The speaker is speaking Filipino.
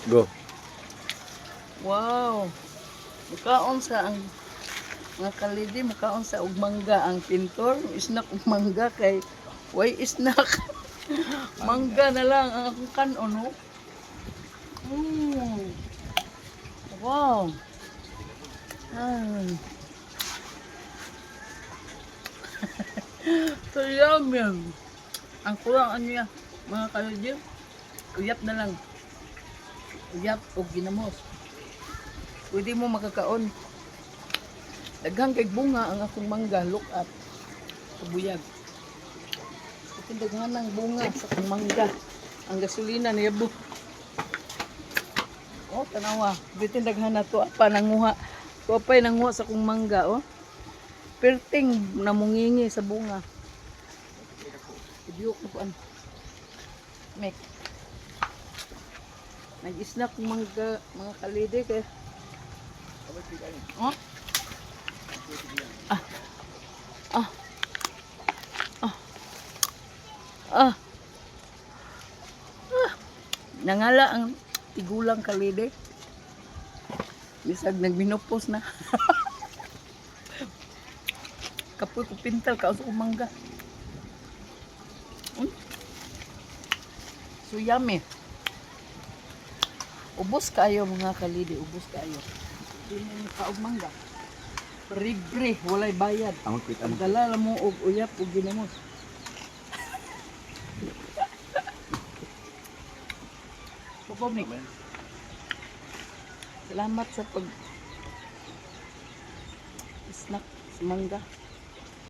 Go. Wow. Mukaon sa ang mga kalidi, mukaon sa og mangga ang pintor. Isnak og mangga kay way isnak. Mangga na lang ang akong kanon, no? Mm. Wow. Ay. So yummy. Ang kulang niya, mga kalidi, uyap na lang. Uyap o ginamos. Pwede mo makakaon. Daghang kay bunga ang akong mangga, look at. Kabuyag. Ito daghan ng bunga sa akong mangga. Ang gasolina niya bu. Oh, tanawa. Bitin daghan na to pa nanguha. To pa nanguha sa akong mangga, oh. Perting namungingi sa bunga. Ibiyok na po an. Mek. Nag-snack mangga, mga kalide kay. Oh? Ah. Ah. Ah. Ah. Ah. Nangala ang tigulang kalide. Bisag nagminopos na. Kapoy ko pintal ka sa mangga. So yummy. Ubos kayo mga kalide, ubos kayo. Dili ni kaog mangga. Libre, walay bayad. Among quit among. Dala mo og uyap og ginamos. Pupomik. Salamat sa pag snack sa mangga.